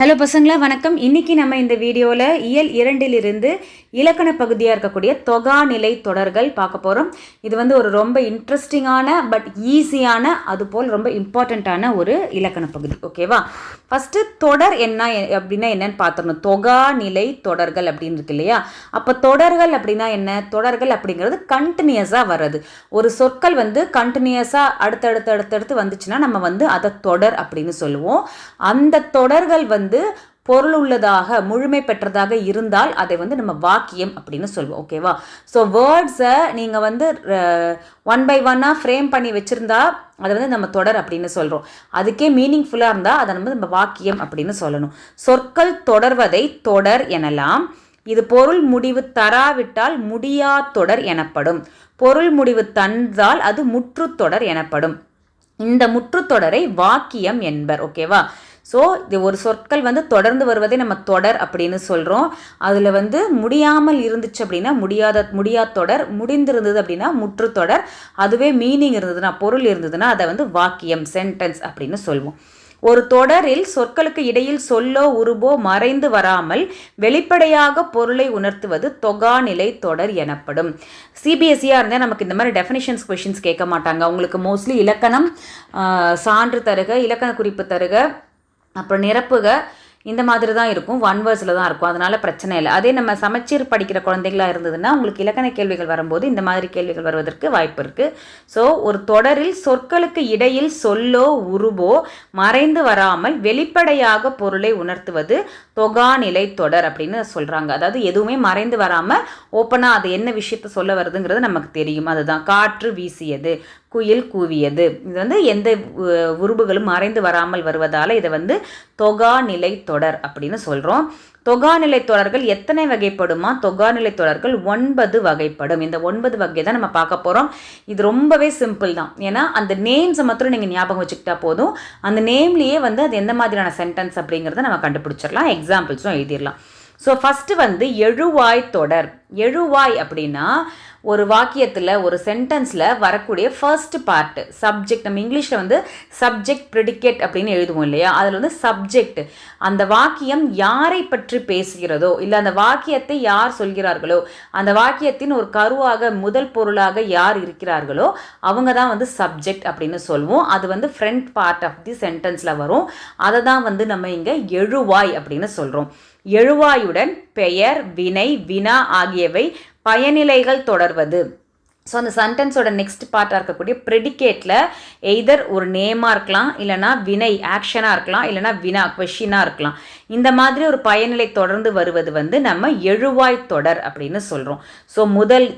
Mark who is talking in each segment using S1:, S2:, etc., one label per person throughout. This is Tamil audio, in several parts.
S1: ஹலோ பசங்களா, வணக்கம். இன்னைக்கு நம்ம இந்த வீடியோவில் இயல் 2 இலக்கண பகுதியாக இருக்கக்கூடிய தொகாநிலை தொடர்கள் பார்க்க போகிறோம். இது ஒரு ரொம்ப இன்ட்ரெஸ்டிங்கான பட் ஈஸியான அதுபோல் ரொம்ப இம்பார்ட்டண்ட்டான ஒரு இலக்கண பகுதி. ஓகேவா? ஃபஸ்ட்டு தொடர் என்ன அப்படின்னா என்னன்னு பார்த்துடணும். தொகாநிலை தொடர்கள் அப்படின்னு இருக்கு இல்லையா? அப்போ தொடர்கள் அப்படின்னா என்ன? தொடர்கள் அப்படிங்கிறது கண்டினியூஸாக வர்றது. ஒரு சொற்கள் கண்டினியூஸாக அடுத்தடுத்து வந்துச்சுன்னா நம்ம அதை தொடர் அப்படின்னு சொல்லுவோம். அந்த தொடர்கள் பொருள் உள்ளதாக முழுமை பெற்றதாக இருந்தால் அதை நம்ம வாக்கியம் அப்படின்னு சொல்லுவோம். ஓகேவா? ஸோ வேர்ட்ஸை நீங்கள் ஒன் பை ஒன்னாக ஃப்ரேம் பண்ணி வச்சுருந்தா அதை நம்ம தொடர் அப்படின்னு சொல்கிறோம். அதுக்கே மீனிங்ஃபுல்லாக இருந்தால் அதை நம்ம வாக்கியம் அப்படின்னு சொல்லணும். சொற்கள் தொடர்வதை தொடர் எனலாம். இது பொருள் முடிவு தராவிட்டால் முடியா தொடர் எனப்படும். பொருள் முடிவு தந்தால் அது முற்றுத்தொடர் எனப்படும். இந்த முற்றுத்தொடரை வாக்கியம் என்பர். ஓகேவா? ஸோ இது ஒரு சொற்கள் தொடர்ந்து வருவதை நம்ம தொடர் அப்படின்னு சொல்கிறோம். அதில் முடியாமல் இருந்துச்சு அப்படின்னா முடியாத தொடர், முடிந்திருந்தது அப்படின்னா முற்றுத்தொடர், அதுவே மீனிங் இருந்ததுன்னா பொருள் இருந்ததுன்னா அதை வாக்கியம் சென்டென்ஸ் அப்படின்னு சொல்லுவோம். ஒரு தொடரில் சொற்களுக்கு இடையில் சொல்லோ உருபோ மறைந்து வராமல் வெளிப்படையாக பொருளை உணர்த்துவது தொகாநிலை தொடர் எனப்படும். சிபிஎஸ்சியாக இருந்தால் நமக்கு இந்த மாதிரி டெஃபினிஷன்ஸ் கொஷின்ஸ் கேட்க மாட்டாங்க. அவங்களுக்கு மோஸ்ட்லி இலக்கணம் சான்று தருக, இலக்கண குறிப்பு தருக, அப்புறம் நிரப்புக, இந்த மாதிரி தான் இருக்கும். ஒன் வேர்ட்ஸில் தான் இருக்கும். அதனால் பிரச்சனை இல்லை. அதே நம்ம சமச்சீர் படிக்கிற குழந்தைகளாக இருந்ததுன்னா உங்களுக்கு இலக்கண கேள்விகள் வரும்போது இந்த மாதிரி கேள்விகள் வருவதற்கு வாய்ப்பு இருக்குது. ஸோ ஒரு தொடரில் சொற்களுக்கு இடையில் சொல்லோ உருவோ மறைந்து வராமல் வெளிப்படையாக பொருளை உணர்த்துவது தொகாநிலை தொடர் அப்படின்னு சொல்கிறாங்க. அதாவது எதுவுமே மறைந்து வராமல் ஓப்பனாக அது என்ன விஷயத்த சொல்ல வருதுங்கிறது நமக்கு தெரியும். அதுதான் காற்று வீசியது, குயில் கூவியது. இது எந்த உருபுகளும் மறைந்து வராமல் வருவதால் இதை தொகாநிலை தொடர் அப்படின்னு சொல்கிறோம். தொகாநிலை தொடர்கள் எத்தனை வகைப்படுமா? தொகாநிலை தொடர்கள் 9 வகைப்படும். இந்த 9 வகை தான் நம்ம பார்க்க போகிறோம். இது ரொம்பவே சிம்பிள் தான். ஏன்னா அந்த நேம்ஸை மாத்திரம் நீங்கள் ஞாபகம் வச்சுக்கிட்டா போதும். அந்த நேம்லேயே அது எந்த மாதிரியான சென்டென்ஸ் அப்படிங்கிறத நம்ம கண்டுபிடிச்சிடலாம். எக்ஸாம்பிள்ஸும் எழுதிடலாம். ஸோ ஃபஸ்ட்டு எழுவாய் தொடர். எழுவாய் அப்படின்னா ஒரு வாக்கியத்தில் ஒரு சென்டென்ஸில் வரக்கூடிய ஃபர்ஸ்ட் பார்ட்டு சப்ஜெக்ட். நம்ம இங்கிலீஷில் சப்ஜெக்ட் ப்ரெடிகேட் அப்படின்னு எழுதுவோம் இல்லையா? அதில் சப்ஜெக்ட் அந்த வாக்கியம் யாரை பற்றி பேசுகிறதோ இல்லை அந்த வாக்கியத்தை யார் சொல்கிறார்களோ, அந்த வாக்கியத்தின் ஒரு கருவாக முதல் பொருளாக யார் இருக்கிறார்களோ அவங்க தான் சப்ஜெக்ட் அப்படின்னு சொல்லுவோம். அது ஃப்ரண்ட் பார்ட் ஆஃப் தி சென்டென்ஸில் வரும். அதை தான் நம்ம இங்கே எழுவாய் அப்படின்னு சொல்கிறோம். எழுவாயுடன் பெயர், வினை, வினா ஆகியவை பயனிலைகள் தொடர்வது. ஸோ அந்த சென்டென்ஸோட நெக்ஸ்ட் பார்ட்டாக இருக்கக்கூடிய ப்ரெடிகேட்டில் எய்தர் ஒரு நேமாக இருக்கலாம், இல்லைனா வினை ஆக்ஷனாக இருக்கலாம், இல்லைனா வினா கொஷினாக இருக்கலாம். இந்த மாதிரி ஒரு பயனிலை தொடர்ந்து வருவது நம்ம எழுவாய் தொடர் அப்படின்னு சொல்கிறோம். ஸோ முதல்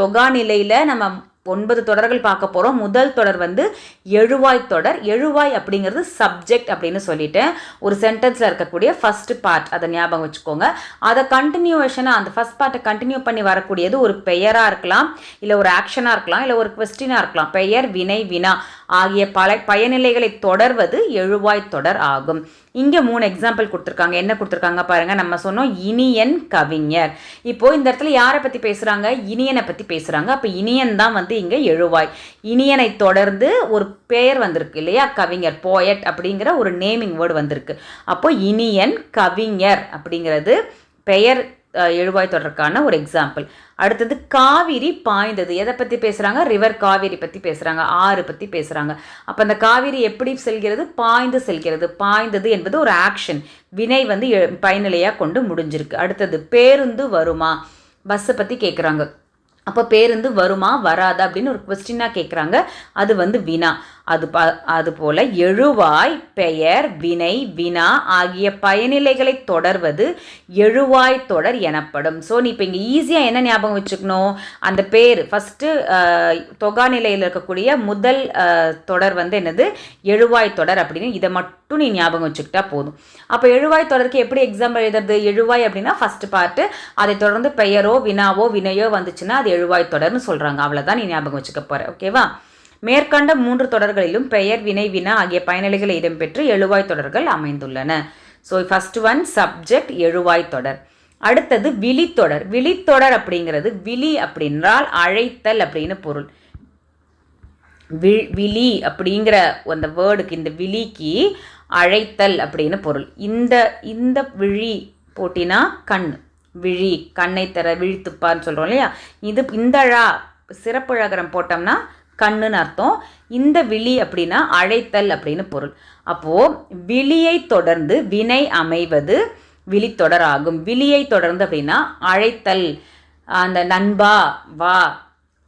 S1: தொகாநிலையில் நம்ம 9 தொடர்கள் பார்க்க போகிறோம். முதல் தொடர் எழுவாய் தொடர். எழுவாய் அப்படிங்கிறது சப்ஜெக்ட் அப்படின்னு சொல்லிட்டேன். ஒரு சென்டென்ஸில் இருக்கக்கூடிய ஃபர்ஸ்ட் பார்ட் அதை ஞாபகம் வச்சுக்கோங்க. அதை கண்டினியூவேஷனாக அந்த ஃபர்ஸ்ட் பார்ட்டை கண்டினியூ பண்ணி வரக்கூடியது ஒரு பெயராக இருக்கலாம், இல்லை ஒரு ஆக்ஷனாக இருக்கலாம், இல்லை ஒரு குவெஸ்டினாக இருக்கலாம். பெயர், வினை, வினா ஆகிய பயனிலைகளை தொடர்வது எழுவாய் தொடர் ஆகும். இங்கே 3 எக்ஸாம்பிள் கொடுத்துருக்காங்க. என்ன கொடுத்துருக்காங்க பாருங்கள். நம்ம சொன்னோம் இனியன் கவிஞர். இப்போது இந்த இடத்துல யாரை பற்றி பேசுகிறாங்க? இனியனை பற்றி பேசுகிறாங்க. அப்போ இனியன் தான் இங்கே எழுவாய். இனியனை தொடர்ந்து ஒரு பெயர் வந்திருக்கு இல்லையா? கவிஞர், போயட் அப்படிங்கிற ஒரு நேமிங் வேர்டு வந்திருக்கு. அப்போ இனியன் கவிஞர் அப்படிங்கிறது பெயர் எழுவாய் தொடர்க்கான ஒரு எக்ஸாம்பிள். அடுத்தது காவிரி பாய்ந்தது. எதை பற்றி பேசுகிறாங்க? ரிவர் காவிரி பற்றி பேசுகிறாங்க, ஆறு பற்றி பேசுகிறாங்க. அப்போ அந்த காவிரி எப்படி செல்கிறது? பாய்ந்து செல்கிறது. பாய்ந்தது என்பது ஒரு ஆக்ஷன். வினை பயனிலையாக கொண்டு முடிஞ்சிருக்கு. அடுத்தது பேருந்து வருமா? பஸ்ஸை பற்றி கேட்குறாங்க. அப்போ பேருந்து வருமா வராதா அப்படின்னு ஒரு கொஸ்டினாக கேட்குறாங்க. அது வினா. அதுபோல் எழுவாய், பெயர், வினை, வினா ஆகிய பயனிலைகளை தொடர்வது எழுவாய் தொடர் எனப்படும். ஸோ நீ இப்போ இங்கே ஈஸியாக என்ன ஞாபகம் வச்சுக்கணும்? அந்த பேர் ஃபஸ்ட்டு தொகாநிலையில் இருக்கக்கூடிய முதல் தொடர் என்னது? எழுவாய் தொடர் அப்படின்னு இதை மட்டும் நீ ஞாபகம் வச்சுக்கிட்டா போதும். அப்போ எழுவாய் தொடருக்கு எப்படி எக்ஸாம்பிள் எழுதுறது? எழுவாய் அப்படின்னா ஃபஸ்ட் பார்ட்டு, அதை தொடர்ந்து பெயரோ வினாவோ வினையோ வந்துச்சுன்னா அது எழுவாய் தொடர்னு சொல்கிறாங்க. அவ்வளோதான் நீ ஞாபகம் வச்சுக்க போகிற. ஓகேவா? மேற்கண்ட 3 தொடர்களிலும் பெயர், வினை, வினா ஆகிய பயனிலைகள் இடம்பெற்று எழுவாய் தொடர்கள் அமைந்துள்ளன. ஸோ ஃபர்ஸ்ட் ஒன் சப்ஜெக்ட், எழுவாய் தொடர். அடுத்தது விழித்தொடர். விழித்தொடர் அப்படிங்கிறது விழி அப்படின்றால் அழைத்தல் அப்படின்னு பொருள். விழி அப்படிங்கிற அந்த வேர்டுக்கு, இந்த விழிக்கு அழைத்தல் அப்படின்னு பொருள். இந்த இந்த விழி போட்டினா கண், விழி, கண்ணை தர விழித்துப்பான்னு சொல்கிறோம் இல்லையா, இது இந்தழா சிறப்புழகரம் போட்டோம்னா கண்ணுன்னு அர்த்தம். இந்த விழி அப்படின்னா அழைத்தல் அப்படின்னு பொருள். அப்போது விழியை தொடர்ந்து வினை அமைவது விழித்தொடர் ஆகும். விழியை தொடர்ந்து அப்படின்னா அழைத்தல், அந்த நண்பா வா,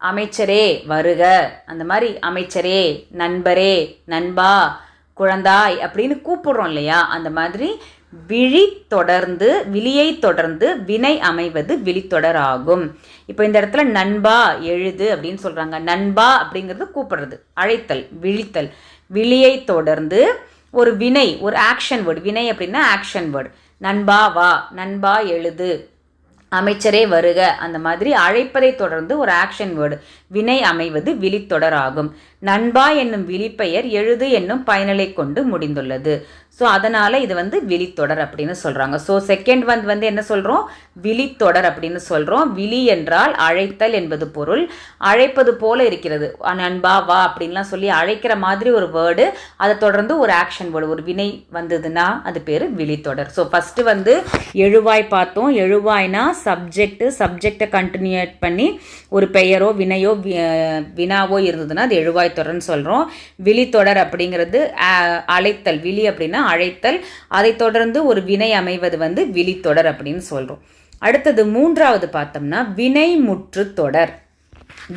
S1: அமைச்சரே வருக, அந்த மாதிரி அமைச்சரே, நண்பரே, நண்பா, குழந்தாய் அப்படின்னு கூப்பிடுறோம் இல்லையா, அந்த மாதிரி விழி தொடர்ந்து விழியை தொடர்ந்து வினை அமைவது விழித்தொடர் ஆகும். இப்போ இந்த இடத்துல நண்பா எழுது அப்படின்னு சொல்கிறாங்க. நண்பா அப்படிங்கிறது கூப்பிடுறது, அழைத்தல், விழித்தல். விழியை தொடர்ந்து ஒரு வினை, ஒரு ஆக்ஷன் வேர்டு. வினை அப்படின்னா ஆக்ஷன் வேர்டு. நண்பா வா, நண்பா எழுது, அமைச்சரே வருக, அந்த மாதிரி அழைப்பதை தொடர்ந்து ஒரு ஆக்ஷன் வேர்டு வினை அமைவது விழித்தொடர் ஆகும். நண்பா என்னும் விழிப்பெயர் எழுது என்னும் பயனலை கொண்டு முடிந்துள்ளது. ஸோ அதனால் இது வந்து விழித்தொடர் அப்படின்னு சொல்கிறாங்க. ஸோ செகண்ட் வந்து என்ன சொல்கிறோம், விழித்தொடர் அப்படின்னு சொல்கிறோம். விழி என்றால் அழைத்தல் என்பது பொருள். அழைப்பது போல இருக்கிறது, நண்பா வா அப்படின்லாம் சொல்லி அழைக்கிற மாதிரி ஒரு வேர்டு, அதை தொடர்ந்து ஒரு ஆக்ஷன் வேர்டு, ஒரு வினை வந்ததுன்னா அது பேர் விழித்தொடர். ஸோ ஃபஸ்ட்டு வந்து எழுவாய் பார்த்தோம். எழுவாய்னா சப்ஜெக்டை கண்டினியூட் பண்ணி ஒரு பெயரோ வினையோ வினாவோ இருந்ததுன்னா அது எழுவாய் தொடர்ன்னு சொல்கிறோம். விழித்தொடர் அப்படிங்கிறது அழைத்தல், விழி அப்படின்னா அழைத்தல், அதை தொடர்ந்து ஒரு வினை அமைவது வந்து விழித்தொடர் அப்படின்னு சொல்கிறோம். அடுத்தது மூன்றாவது பார்த்தோம்னா வினைமுற்று தொடர்.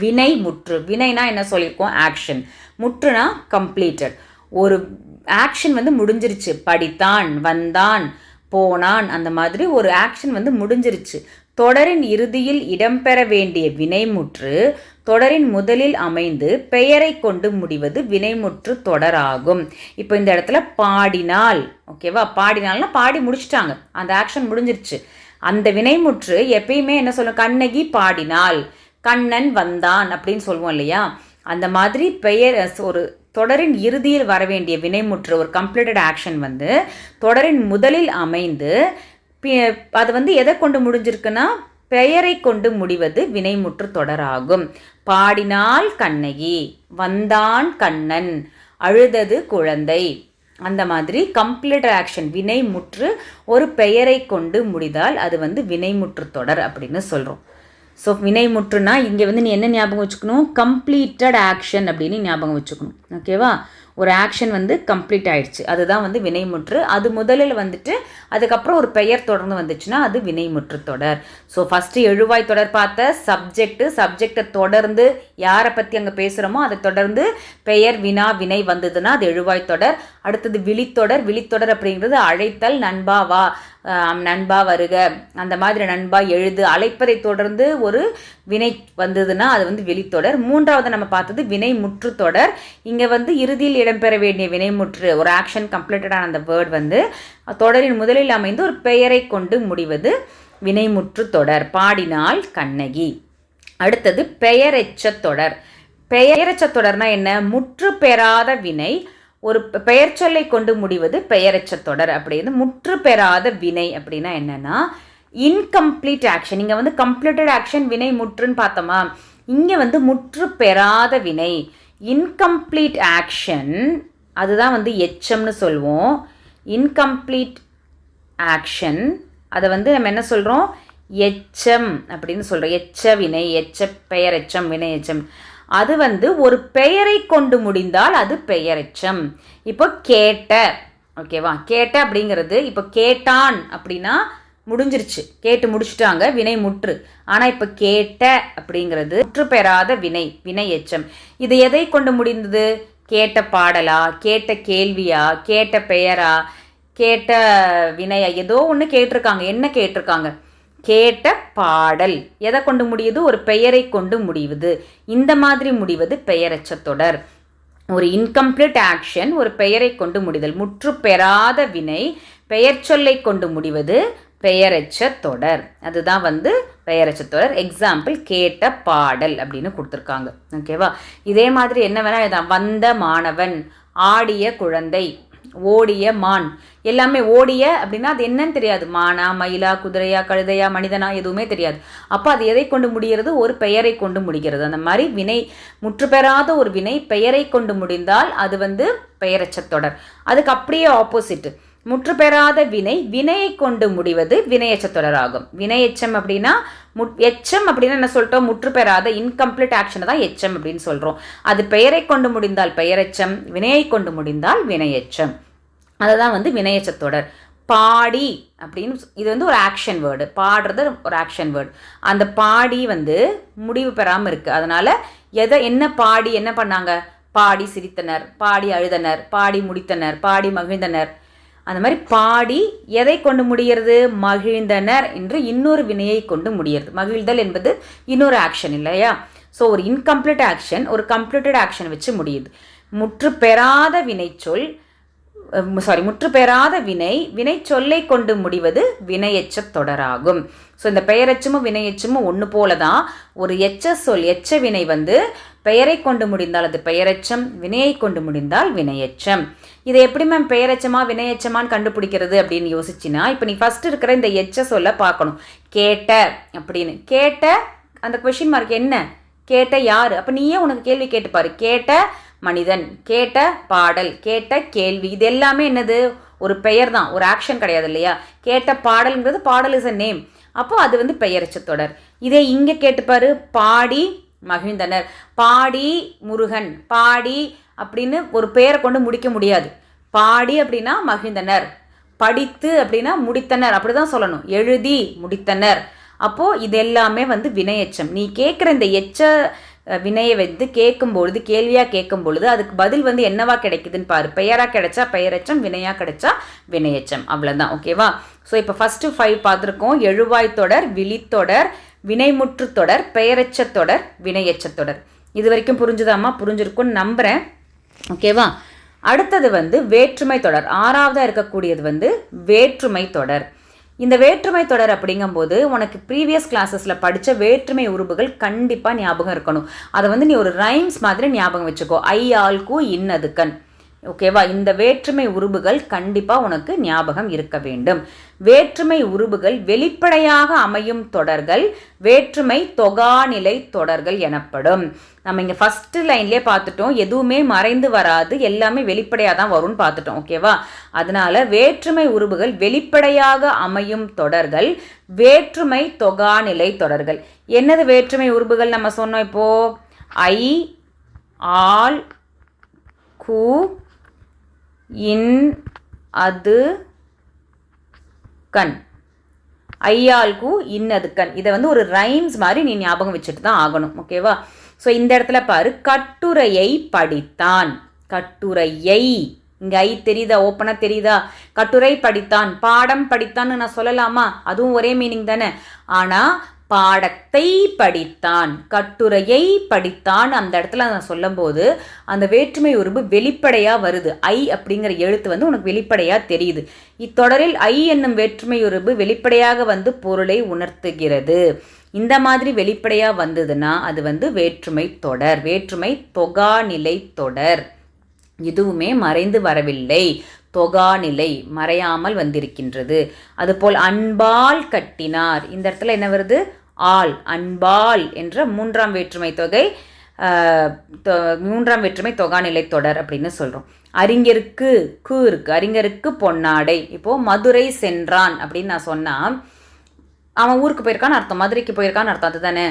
S1: வினைமுற்று, வினைனா என்ன சொல்லியிருக்கோம், ஆக்ஷன். முற்றுனா கம்ப்ளீட்டட், ஒரு ஆக்ஷன் வந்து முடிஞ்சிருச்சு, படித்தான், வந்தான், போனான், அந்த மாதிரி ஒரு ஆக்ஷன் வந்து முடிஞ்சிருச்சு. தொடரின் இறுதியில் இடம்பெற வேண்டிய வினைமுற்று தொடரின் முதலில் அமைந்து பெயரை கொண்டு முடிவது வினைமுற்று தொடராகும். இப்போ இந்த இடத்துல பாடினால், ஓகேவா, பாடினால்னா பாடி முடிச்சிட்டாங்க, அந்த ஆக்ஷன் முடிஞ்சிருச்சு. அந்த வினைமுற்று எப்பயுமே என்ன சொல்லும், கண்ணகி பாடினாள், கண்ணன் வந்தான் அப்படின்னு சொல்லுவோம் இல்லையா, அந்த மாதிரி பெயர் ஒரு தொடரின் இறுதியில் வர வேண்டிய வினைமுற்று, ஒரு கம்ப்ளீட்டட் ஆக்ஷன் வந்து தொடரின் முதலில் அமைந்து அது வந்து எதை கொண்டு முடிஞ்சிருக்குன்னா பெயரை கொண்டு முடிவது வினைமுற்று தொடராகும். பாடினாள் கண்ணகி, வந்தான் கண்ணன், அழுதது குழந்தை, அந்த மாதிரி கம்ப்ளீட் ஆக்ஷன் வினைமுற்று ஒரு பெயரை கொண்டு முடிதால் அது வந்து வினைமுற்று தொடர் அப்படின்னு சொல்கிறோம். ஸோ வினைமுற்றுனா இங்கே வந்து நீ என்ன ஞாபகம் வச்சுக்கணும், கம்ப்ளீட்டட் ஆக்ஷன் அப்படின்னு ஞாபகம் வச்சுக்கணும். ஓகேவா, ஒரு ஆக்ஷன் வந்து கம்ப்ளீட் ஆயிடுச்சு, அதுதான் வந்து வினைமுற்று. அது முதலில் வந்துட்டு அதுக்கப்புறம் ஒரு பெயர் தொடர்ந்து வந்துச்சுன்னா அது வினைமுற்று தொடர். ஸோ ஃபஸ்ட்டு எழுவாய் தொடர் பார்த்த சப்ஜெக்டை தொடர்ந்து யாரை பற்றி அங்கே பேசுகிறோமோ அதை தொடர்ந்து பெயர், வினா, வினை வந்ததுன்னா அது எழுவாய் தொடர். அடுத்தது விழித்தொடர் அப்படிங்கிறது அழைத்தல், நண்பா வா, நண்பா வருக, அந்த மாதிரி நண்பா எழுது, அழைப்பதை தொடர்ந்து ஒரு வினை வந்ததுன்னா அது வந்து விழித்தொடர். மூன்றாவது நம்ம பார்த்தது வினைமுற்று தொடர். இங்கே வந்து இறுதியில் இடம்பெற வேண்டிய வினைமுற்று, ஒரு ஆக்ஷன் கம்ப்ளீட்டடான அந்த வேர்ட் வந்து தொடரின் முதலில் அமைந்து ஒரு பெயரை கொண்டு முடிவது வினைமுற்று தொடர். பாடினாள் கண்ணகி. அடுத்தது பெயரெச்ச தொடர். பெயரெச்ச தொடர்னா என்ன, முற்று பெறாத வினை ஒரு பெயர் சொல்லை கொண்டு முடிவது பெயரெச்ச தொடர். அப்படின்னு முற்று பெறாத வினை அப்படின்னா என்னன்னா இன்கம்ப்ளீட் ஆக்ஷன். இங்கே வந்து கம்ப்ளீட்டட் ஆக்ஷன் வினை முற்றுன்னு பார்த்தோமா, இங்கே வந்து முற்று பெறாத வினை இன்கம்ப்ளீட் ஆக்ஷன், அதுதான் வந்து எச்சம்னு சொல்லுவோம். இன்கம்ப்ளீட் ஆக்ஷன் அதை வந்து நம்ம என்ன சொல்கிறோம், எச்சம் அப்படின்னு சொல்கிறோம். எச்ச வினை, பெயர் எச்சம், வினை எச்சம். அது வந்து ஒரு பெயரை கொண்டு முடிந்தால் அது பெயரெச்சம். இப்போ கேட்ட, ஓகேவா, கேட்ட அப்படிங்கிறது இப்போ கேட்டான் அப்படின்னா முடிஞ்சிருச்சு, கேட்டு முடிச்சுட்டாங்க, வினை முற்று. ஆனால் இப்போ கேட்ட அப்படிங்கிறது முற்று பெறாத வினை எச்சம். இது எதை கொண்டு முடிந்தது, கேட்ட பாடலா, கேட்ட கேள்வியா, கேட்ட பெயரா, கேட்ட வினையா, ஏதோ ஒன்று கேட்டிருக்காங்க. என்ன கேட்டிருக்காங்க, கேட்ட பாடல். எதை கொண்டு முடியுது, ஒரு பெயரை கொண்டு முடிவது. இந்த மாதிரி முடிவது பெயரெச்ச தொடர். ஒரு இன்கம்ப்ளீட் ஆக்ஷன் ஒரு பெயரை கொண்டு முடிதல், முற்று பெறாத வினை பெயர் சொல்லை கொண்டு முடிவது பெயரெச்ச தொடர். அதுதான் வந்து பெயரெச்ச தொடர். எக்ஸாம்பிள் கேட்ட பாடல் அப்படின்னு கொடுத்துருக்காங்க. ஓகேவா, இதே மாதிரி என்ன வேணா எழுதலாம். வந்த மாணவன், ஆடிய குழந்தை, ஓடிய மான் எல்லாமே. ஓடிய அப்படின்னா அது என்னன்னு தெரியாது. மானா, மயிலா, குதிரையா, கழுதையா, மனிதனா, எதுவுமே தெரியாது. அப்போ அது எதை கொண்டு முடிகிறது? ஒரு பெயரை கொண்டு முடிகிறது. அந்த மாதிரி வினை முற்று பெறாத ஒரு வினை பெயரை கொண்டு முடிந்தால் அது வந்து பெயரெச்சத் தொடர். அதுக்கு அப்படியே ஆப்போசிட், முற்று பெறாத வினை வினையை கொண்டு முடிவது வினையெச்சத் தொடர் ஆகும். வினையெச்சம் அப்படின்னா எச்சம் அப்படின்னா என்ன சொல்லிட்டோம்? முற்று பெறாத இன்கம்ப்ளீட் ஆக்ஷனை தான் எச்சம் அப்படின்னு சொல்கிறோம். அது பெயரை கொண்டு முடிந்தால் பெயரெச்சம், வினையை கொண்டு முடிந்தால் வினையெச்சம். அதுதான் வந்து வினையெச்சத் தொடர். பாடி அப்படின்னு இது வந்து ஒரு ஆக்ஷன் வேர்டு. பாடுறது ஒரு ஆக்ஷன் வேர்டு. அந்த பாடி வந்து முடிவு பெறாமல் இருக்குது. அதனால் என்ன பாடி என்ன பண்ணாங்க? பாடி சிரித்தனர், பாடி அழுதனர், பாடி முடித்தனர், பாடி மகிழ்ந்தனர். அந்த மாதிரி பாடி எதை கொண்டு முடிகிறது? மகிழ்ந்தனர் என்று இன்னொரு வினையை கொண்டு முடிகிறது. மகிழ்தல் என்பது இன்னொரு ஆக்ஷன் இல்லையா? ஸோ ஒரு இன்கம்ப்ளீட் ஆக்ஷன் ஒரு கம்ப்ளீட்டட் ஆக்ஷன் வச்சு முடியுது. முற்று பெறாத வினைச்சொல் முற்று பெறாத வினை சொல்லை கொண்டு முடிவது வினையெச்சத் தொடராகும். ஸோ இந்த பெயரெச்சமும் வினையெச்சமும் ஒன்று போல தான். ஒரு எச்ச வினை வந்து பெயரை கொண்டு முடிந்தால் அது பெயரெச்சம், வினையை கொண்டு முடிந்தால் வினையெச்சம். இதை எப்படி மேம் பெயரெச்சமா வினையெச்சமான்னு கண்டுபிடிக்கிறது அப்படின்னு யோசிச்சின்னா, இப்போ நீ ஃபர்ஸ்ட் இருக்கிற இந்த எச்ச சொல்ல பார்க்கணும். கேட்ட அப்படின்னு. கேட்ட அந்த கொஷின் மார்க் என்ன? கேட்ட யாரு? அப்போ நீயே உனக்கு கேள்வி கேட்டுப்பாரு. கேட்ட மனிதன், கேட்ட பாடல், கேட்ட கேள்வி, இது எல்லாமே என்னது? ஒரு பெயர் தான், ஒரு ஆக்ஷன் கிடையாது இல்லையா? கேட்ட பாடல்ங்கிறது பாடல் இஸ் அ நேம். அப்போ அது வந்து பெயரெச்சத் தொடர். இதே இங்கே கேட்டுப்பாரு. பாடி மகிழ்ந்தனர், பாடி முருகன், பாடி அப்படின்னு ஒரு பெயரை கொண்டு முடிக்க முடியாது. பாடி அப்படின்னா மகிழ்ந்தனர், படித்து அப்படின்னா முடித்தனர், அப்படிதான் சொல்லணும். எழுதி முடித்தனர். அப்போது இது எல்லாமே வந்து வினையெச்சம். நீ கேட்குற இந்த எச்ச வினையை வந்து கேட்கும்பொழுது, கேள்வியாக கேட்கும் பொழுது அதுக்கு பதில் வந்து என்னவா கிடைக்குதுன்னு பாரு. பெயராக கிடைச்சா பெயரெச்சம், வினையாக கிடைச்சா வினையெச்சம். அவ்வளோதான். ஓகேவா? ஸோ இப்போ ஃபஸ்ட்டு 5 பார்த்துருக்கோம். எழுவாய் தொடர், விழித்தொடர், வினைமுற்று தொடர், பெயரெச்சத் தொடர், வினையெச்சத் தொடர். இது வரைக்கும் புரிஞ்சுதாம்மா? புரிஞ்சிருக்குன்னு நம்புகிறேன். ஓகேவா? அடுத்தது வந்து வேற்றுமை தொடர். 6ஆவதாக இருக்கக்கூடியது வந்து வேற்றுமை தொடர். இந்த வேற்றுமை தொடர் அப்படிங்கும்போது உனக்கு ப்ரீவியஸ் கிளாஸஸில் படித்த வேற்றுமை உருபுகள் கண்டிப்பாக ஞாபகம் இருக்கணும். அதை வந்து நீ ஒரு ரைம்ஸ் மாதிரி ஞாபகம் வச்சுக்கோ. ஐ, ஆல், கூ, இன், அது, கண். ஓகேவா? இந்த வேற்றுமை உருபுகள் கண்டிப்பாக உனக்கு ஞாபகம் இருக்க வேண்டும். வேற்றுமை உருபுகள் வெளிப்படையாக அமையும் தொடர்கள் வேற்றுமை தொகாநிலை தொடர்கள் எனப்படும். நம்ம இங்கே ஃபஸ்ட்டு லைன்லேயே பார்த்துட்டோம், எதுவுமே மறைந்து வராது, எல்லாமே வெளிப்படையாக தான் வரும்னு பார்த்துட்டோம். ஓகேவா? அதனால வேற்றுமை உருபுகள் வெளிப்படையாக அமையும் தொடர்கள் வேற்றுமை தொகாநிலை தொடர்கள். என்னது வேற்றுமை உருபுகள் நம்ம சொன்னோம்? இப்போது ஐ, ஆல், கூ, இன், அது, கண். ஐயால், கூ, இன், அது, கண். இதை வந்து ஒரு ரைம்ஸ் மாதிரி நீ ஞாபகம் வச்சுட்டு தான் ஆகணும். ஓகேவா? ஸோ இந்த இடத்துல பாரு, கட்டுரையை படித்தான். கட்டுரையை, இங்கே ஐ தெரியுதா? ஓப்பனாக தெரியுதா? கட்டுரை படித்தான், பாடம் படித்தான்னு நான் சொல்லலாமா? அதுவும் ஒரே மீனிங் தானே. ஆனால் பாடத்தை படித்தான், கட்டுரையை படித்தான் அந்த இடத்துல நான் சொல்லும்போது அந்த வேற்றுமை உருபு வெளிப்படையாக வருது. ஐ அப்படிங்கிற எழுத்து வந்து உனக்கு வெளிப்படையாக தெரியுது. இத்தொடரில் ஐ என்னும் வேற்றுமை உருபு வெளிப்படையாக வந்து பொருளை உணர்த்துகிறது. இந்த மாதிரி வெளிப்படையாக வந்ததுன்னா அது வந்து வேற்றுமை தொடர், வேற்றுமை தொகாநிலை தொடர். இதுவுமே மறைந்து வரவில்லை, தொகாநிலை மறையாமல் வந்திருக்கின்றது. அதுபோல் அன்பால் கட்டினார், இந்த இடத்துல என்ன வருது? ஆல். அன்பால் என்ற மூன்றாம் வேற்றுமை தொகாநிலை தொடர் அப்படின்னு சொல்கிறோம். அறிஞருக்கு கு இருக்கு, அறிஞருக்கு பொன்னாடை. இப்போது மதுரை சென்றான் அப்படின்னு நான் சொன்னால் அவன் ஊருக்கு போயிருக்கான்னு அர்த்தம், மதுரைக்கு போயிருக்கான்னு அர்த்தம், அதுதானே.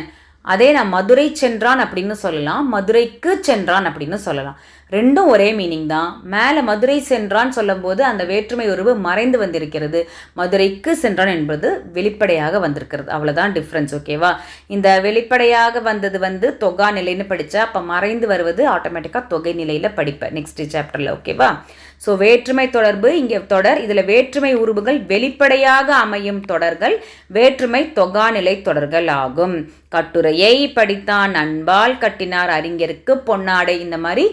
S1: அதே நான் மதுரை சென்றான் அப்படின்னு சொல்லலாம், மதுரைக்கு சென்றான் அப்படின்னு சொல்லலாம். ரெண்டும் ஒரே மீனிங் தான். மேலே மதுரை சென்றான் சொல்லும்போது அந்த வேற்றுமை உருவு மறைந்து வந்திருக்கிறது, மதுரைக்கு சென்றான் என்பது வெளிப்படையாக வந்திருக்கிறது. அவ்வளோதான் டிஃப்ரென்ஸ். ஓகேவா? இந்த வெளிப்படையாக வந்தது வந்து தொகா நிலைன்னு படித்தா, அப்போ மறைந்து வருவது ஆட்டோமேட்டிக்காக தொகை நிலையில் படிப்பேன் நெக்ஸ்ட் சாப்டரில். ஓகேவா? ஸோ வேற்றுமை தொடர்பு இங்கே தொடர். இதில் வேற்றுமை உருவுகள் வெளிப்படையாக அமையும் தொடர்கள் வேற்றுமை தொகாநிலை தொடர்கள் ஆகும். கட்டுரையை படித்தான், அன்பால் கட்டினார், அறிஞருக்கு பொன்னாடை. இந்த மாதிரி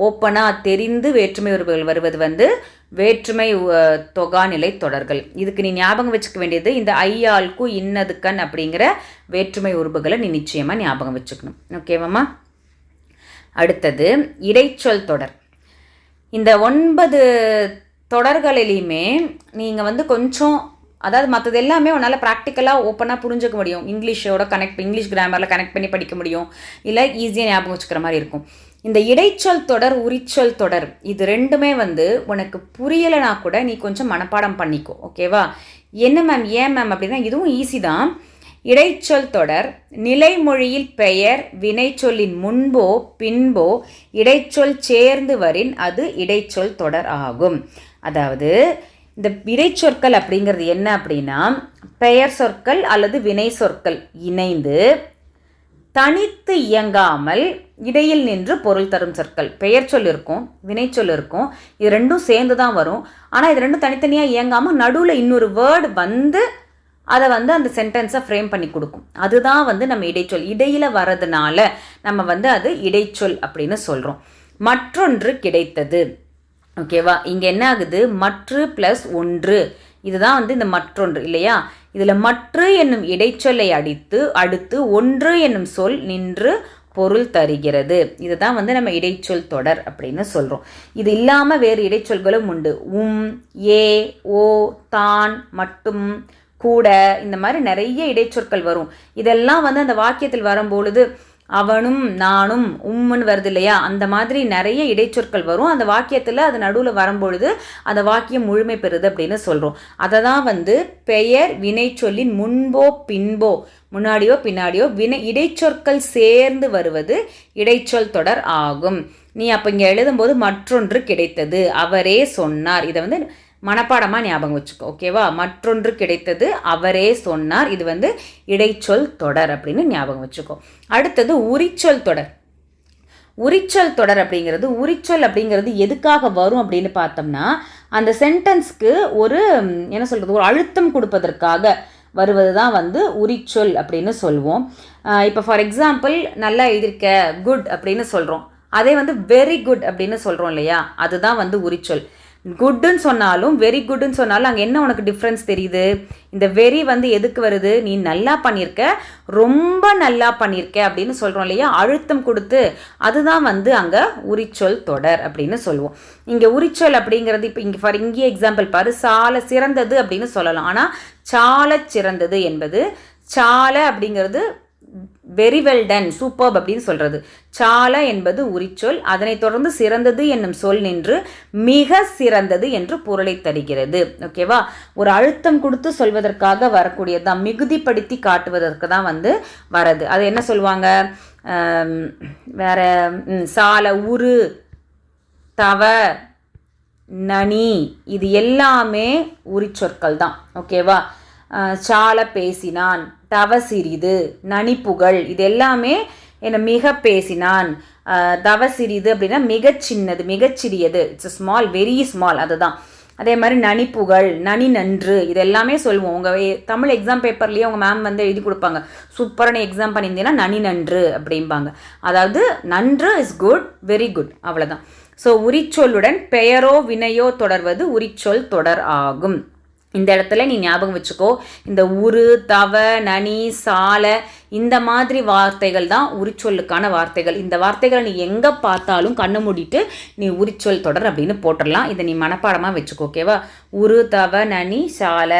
S1: ஓப்பனாக தெரிந்து வேற்றுமை உருவுகள் வருவது வந்து வேற்றுமை தொகாநிலை தொடர்கள். இதுக்கு நீ ஞாபகம் வச்சுக்க வேண்டியது இந்த ஐயாளுக்கு இன்னதுக்கன் அப்படிங்கிற வேற்றுமை உருவுகளை நீ நிச்சயமாக ஞாபகம் வச்சுக்கணும். ஓகேவாம்மா? அடுத்தது இடைச்சொல் தொடர். இந்த 9 தொடர்களிலையுமே நீங்கள் வந்து கொஞ்சம், அதாவது மற்றது எல்லாமே உன்னால் ப்ராக்டிக்கலாக ஓப்பனாக புரிஞ்சுக்க முடியும், இங்கிலீஷ் கிராமரில் கனெக்ட் பண்ணி படிக்க முடியும், இல்லை ஈஸியாக ஞாபகம் வச்சுக்கிற மாதிரி இருக்கும். இந்த இடைச்சொல் தொடர், உரிச்சொல் தொடர், இது ரெண்டுமே வந்து உனக்கு புரியலைனா கூட நீ கொஞ்சம் மனப்பாடம் பண்ணிக்கோ. ஓகேவா? என்ன மேம், ஏன் மேம் அப்படின்னா இதுவும் ஈஸி தான். இடைச்சொல் தொடர் நிலைமொழியில் பெயர் வினைச்சொல்லின் முன்போ பின்போ இடைச்சொல் சேர்ந்து வரின் அது இடைச்சொல் தொடர் ஆகும். அதாவது இந்த இடைச்சொற்கள் அப்படிங்கிறது என்ன அப்படின்னா, பெயர் சொற்கள் அல்லது வினை சொற்கள் இணைந்து தனித்து இயங்காமல் இடையில் நின்று பொருள் தரும் சொற்கள். பெயர் சொல் இருக்கும், வினைச்சொல் இருக்கும், இது ரெண்டும் சேர்ந்து தான் வரும். ஆனால் இது ரெண்டும் தனித்தனியாக இயங்காமல் நடுவில் இன்னொரு வேர்டு வந்து அதை வந்து அந்த சென்டென்ஸை ஃப்ரேம் பண்ணி கொடுக்கும். அதுதான் வந்து நம்ம இடைச்சொல். இடையில் வர்றதுனால நம்ம வந்து அது இடைச்சொல் அப்படின்னு சொல்கிறோம். மற்றொன்று கிடைத்தது. ஓகேவா? இங்கே என்ன ஆகுது, மற்று ப்ளஸ் ஒன்று, இதுதான் வந்து இந்த மற்றொன்று இல்லையா? இதில் மற்று என்னும் இடைச்சொல்லை அடுத்து ஒன்று என்னும் சொல் நின்று பொருள் தருகிறது. இதுதான் வந்து நம்ம இடைச்சொல் தொடர் அப்படின்னு சொல்கிறோம். இது இல்லாமல் வேறு இடைச்சொல்களும் உண்டு. ஏ, ஓ, தான், மட்டும், கூட, இந்த மாதிரி நிறைய இடைச்சொற்கள் வரும். இதெல்லாம் வந்து அந்த வாக்கியத்தில் வரும்பொழுது அவனும் நானும் உம்முன்னு வருது இல்லையா? அந்த மாதிரி நிறைய இடைச்சொற்கள் வரும். அந்த வாக்கியத்தில் அது நடுவில் வரும்பொழுது அந்த வாக்கியம் முழுமை பெறுது அப்படின்னு சொல்கிறோம். அதை தான் வந்து பெயர் வினைச்சொல்லின் முன்போ பின்போ, முன்னாடியோ பின்னாடியோ இடைச்சொற்கள் சேர்ந்து வருவது இடைச்சொல் தொடர் ஆகும். நீ அப்போ இங்கே எழுதும்போது மற்றொன்று கிடைத்தது, அவரே சொன்னார், இதை வந்து மனப்பாடமாக ஞாபகம் வச்சுக்கோ. ஓகேவா? மற்றொன்று கிடைத்தது, அவரே சொன்னார், இது வந்து இடைச்சொல் தொடர் அப்படின்னு ஞாபகம் வச்சுக்கோ. அடுத்தது உரிச்சொல் தொடர். உரிச்சொல் தொடர் அப்படிங்கிறது எதுக்காக வரும் அப்படின்னு பார்த்தோம்னா, அந்த சென்டென்ஸ்க்கு ஒரு என்ன சொல்கிறது, ஒரு அழுத்தம் கொடுப்பதற்காக வருவது தான் வந்து உரிச்சொல் அப்படின்னு சொல்லுவோம். இப்போ ஃபார் எக்ஸாம்பிள் நல்லா எழுதியிருக்க, குட் அப்படின்னு சொல்கிறோம், அதே வந்து வெரி குட் அப்படின்னு சொல்கிறோம் இல்லையா? அதுதான் வந்து உரிச்சொல். குட்டுன்னு சொன்னாலும் வெரி குட்டுன்னு சொன்னாலும் அங்கே என்ன உனக்கு டிஃப்ரென்ஸ் தெரியுது? இந்த வெரி வந்து எதுக்கு வருது? நீ நல்லா பண்ணியிருக்க, ரொம்ப நல்லா பண்ணியிருக்க அப்படின்னு சொல்கிறோம் இல்லையா? அழுத்தம் கொடுத்து, அதுதான் வந்து அங்கே உரிச்சொல் தொடர் அப்படின்னு சொல்லுவோம். இங்கே உரிச்சொல் அப்படிங்கிறது இப்போ இங்கே எக்ஸாம்பிள் பாரு, சால சிறந்தது அப்படின்னு சொல்லலாம். ஆனால் சால சிறந்தது என்பது, சால அப்படிங்கிறது வெரி வெல் டன், சூப்பர்ப் அப்படின்னு சொல்கிறது. சால என்பது உரிச்சொல். அதனைத் தொடர்ந்து சிறந்தது என்னும் சொல் நின்று மிக சிறந்தது என்று பொருளை தருகிறது. ஓகேவா? ஒரு அழுத்தம் கொடுத்து சொல்வதற்காக வரக்கூடியது தான், மிகுதிப்படுத்தி காட்டுவதற்கு தான் வந்து வரது. அது என்ன சொல்லுவாங்க வேற, சால, உரு, தவ, நனி, இது எல்லாமே உரிச்சொற்கள் தான். ஓகேவா? சால பேசினான், தவ சிறிது, நனிப்புகள், இது எல்லாமே என்ன, மிக பேசினான். தவ சிறிது அப்படின்னா மிகச் சின்னது, மிகச்சிறியது, இட்ஸ் ஸ்மால், வெரி ஸ்மால், அதுதான். அதே மாதிரி நனிப்புகள், நனி நன்று, இது எல்லாமே சொல்லுவோம். உங்கள் தமிழ் எக்ஸாம் பேப்பர்லேயே உங்கள் மேம் வந்து எழுதி கொடுப்பாங்க, சூப்பரான எக்ஸாம் பண்ணியிருந்தீங்கன்னா நனி நன்று அப்படிம்பாங்க. அதாவது நன்று இஸ் குட், வெரி குட், அவ்வளோதான். ஸோ உரிச்சொல்லுடன் பெயரோ வினையோ தொடர்வது உரிச்சொல் தொடர் ஆகும். இந்த இடத்துல நீ ஞாபகம் வச்சுக்கோ, இந்த உரு, தவ, நனி, சால, இந்த மாதிரி வார்த்தைகள் தான் உரிச்சொல்லுக்கான வார்த்தைகள். இந்த வார்த்தைகளை நீ எங்கே பார்த்தாலும் கண்ணு மூடிட்டு நீ உரிச்சொல் தொடர் அப்படின்னு போட்டுடலாம். இதை நீ மனப்பாடமாக வச்சுக்கோ. ஓகேவா? உரு, தவ, நனி, சால,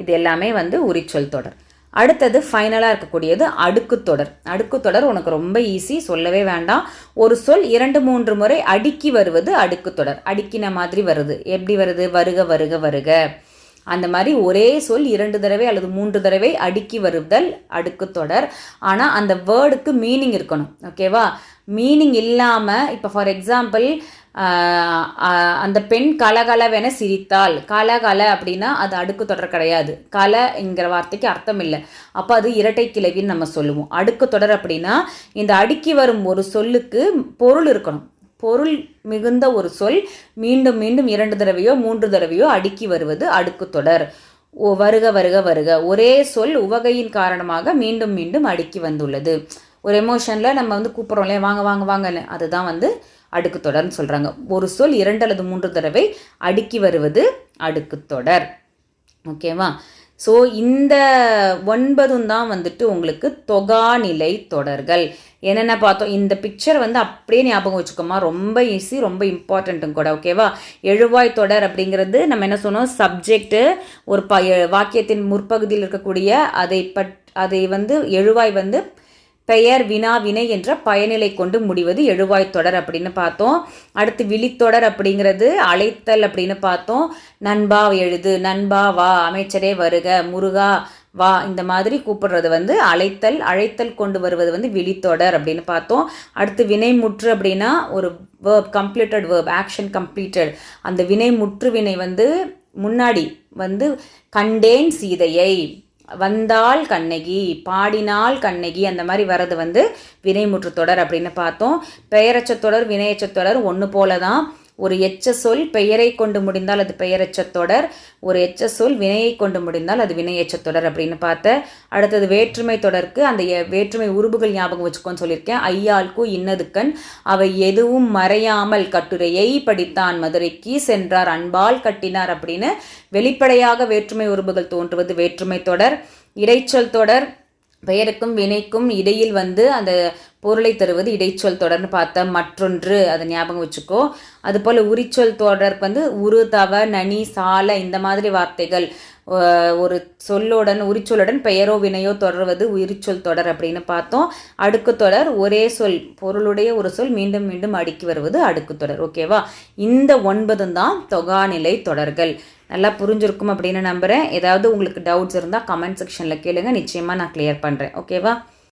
S1: இது எல்லாமே வந்து உரிச்சொல் தொடர். அடுத்தது ஃபைனலாக இருக்கக்கூடியது அடுக்குத்தொடர். அடுக்குத்தொடர் உனக்கு ரொம்ப ஈஸி, சொல்லவே வேண்டாம். ஒரு சொல் 2-3 முறை அடுக்கி வருவது அடுக்குத்தொடர். அடுக்கின மாதிரி வருது. எப்படி வருது? வருக வருக வருக, அந்த மாதிரி ஒரே சொல் 2 தடவை அல்லது 3 தடவை அடுக்கி வருதல் அடுக்குத்தொடர். ஆனால் அந்த வேர்டுக்கு மீனிங் இருக்கணும். ஓகேவா? மீனிங் இல்லாமல், இப்போ ஃபார் எக்ஸாம்பிள் அந்த பெண் கலகலவென சிரித்தாள், கலகல அப்படின்னா அது அடுக்குத்தொடர் கிடையாது. கலங்கிற வார்த்தைக்கு அர்த்தம் இல்லை. அப்போ அது இரட்டை கிளவின்னு நம்ம சொல்லுவோம். அடுக்குத்தொடர் அப்படின்னா இந்த அடுக்கி வரும் ஒரு சொல்லுக்கு பொருள் இருக்கணும். பொருள் மிகுந்த ஒரு சொல் மீண்டும் மீண்டும் 2 தடவையோ 3 தடவையோ அடுக்கி வருவது அடுக்குத்தொடர். வருக வருக வருக, ஒரே சொல் உவகையின் காரணமாக மீண்டும் மீண்டும் அடுக்கி வந்துள்ளது. ஒரு எமோஷனில் நம்ம வந்து கூப்பிட்றோம் இல்லையா, வாங்க வாங்க வாங்கன்னு, அதுதான் வந்து அடுக்குத்தொடர்னு சொல்கிறாங்க. ஒரு சொல் 2 அல்லது 3 தடவை அடுக்கி வருவது அடுக்குத்தொடர். ஓகேவா? ஸோ இந்த 9 தான் வந்துட்டு உங்களுக்கு தொகாநிலை தொடர்கள். என்னென்ன பார்த்தோம், இந்த பிக்சர் வந்து அப்படியே ஞாபகம் வச்சுக்கோமா, ரொம்ப ஈஸி, ரொம்ப இம்பார்ட்டண்ட்டும் கூட. ஓகேவா? எழுவாய் தொடர் அப்படிங்கிறது நம்ம என்ன சொன்னோம், சப்ஜெக்ட்டு ஒரு வாக்கியத்தின் முற்பகுதியில் இருக்கக்கூடிய அதை வந்து எழுவாய் வந்து பெயர் வினா வினை என்ற பயனிலை கொண்டு முடிவது எழுவாய் தொடர் அப்படின்னு பார்த்தோம். அடுத்து விழித்தொடர் அப்படிங்கிறது அழைத்தல் அப்படின்னு பார்த்தோம். நண்பா எழுது, நண்பா வா, அமைச்சரே வருக, முருகா வா, இந்த மாதிரி கூப்பிடுறது வந்து அழைத்தல் கொண்டு வருவது வந்து விழித்தொடர் அப்படின்னு பார்த்தோம். அடுத்து வினைமுற்று அப்படின்னா ஒரு verb, completed verb, action completed. அந்த வினைமுற்று வினை வந்து முன்னாடி வந்து கண்டேன் சீதையை, வந்தாள் கண்ணகி, பாடினாள் கண்ணகி, அந்த மாதிரி வர்றது வந்து வினைமுற்று தொடர் அப்படின்னு பார்த்தோம். பெயரச்ச தொடர் வினையச்ச தொடர் ஒன்று போல தான். ஒரு எச்ச சொல் பெயரை கொண்டு முடிந்தால் அது பெயரச்ச தொடர், ஒரு எச்ச சொல் வினையை கொண்டு முடிந்தால் அது வினையச்ச தொடர் அப்படின்னு பார்த்தேன். அடுத்தது வேற்றுமை தொடருக்கு அந்த வேற்றுமை உருபுகள் ஞாபகம் வச்சுக்கோன்னு சொல்லியிருக்கேன். ஐயாள்கு இன்னதுக்கண் அவை எதுவும் மறையாமல் கட்டுரையை படித்தான், மதுரைக்கு சென்றார், அன்பால் கட்டினார் அப்படின்னு வெளிப்படையாக வேற்றுமை உருபுகள் தோன்றுவது வேற்றுமை தொடர். இடைச்சொல் தொடர் பெயருக்கும் வினைக்கும் இடையில் வந்து அந்த பொருளை தருவது இடைச்சொல் தொடர்னு பார்த்தா. மற்றொன்று, அதை ஞாபகம் வச்சுக்கோ. அதுபோல் உரிச்சொல் தொடருக்கு வந்து உரு, தவ, நனி, சால, இந்த மாதிரி வார்த்தைகள் ஒரு சொல்லுடன் உரிச்சொல்லுடன் பெயரோ வினையோ தொடர்வது உரிச்சொல் தொடர் அப்படின்னு பார்த்தோம். அடுக்கு தொடர் ஒரே சொல் பொருளுடைய ஒரு சொல் மீண்டும் மீண்டும் அடுக்கி வருவது அடுக்கு தொடர். ஓகேவா? இந்த 9 தான் தொகாநிலை தொடர்கள். நல்லா புரிஞ்சிருக்கும் அப்படின்னு நம்புகிறேன். ஏதாவது உங்களுக்கு டவுட்ஸ் இருந்தால் கமெண்ட் செக்ஷனில் கேளுங்க, நிச்சயமாக நான் கிளியர் பண்ணுறேன். ஓகேவா?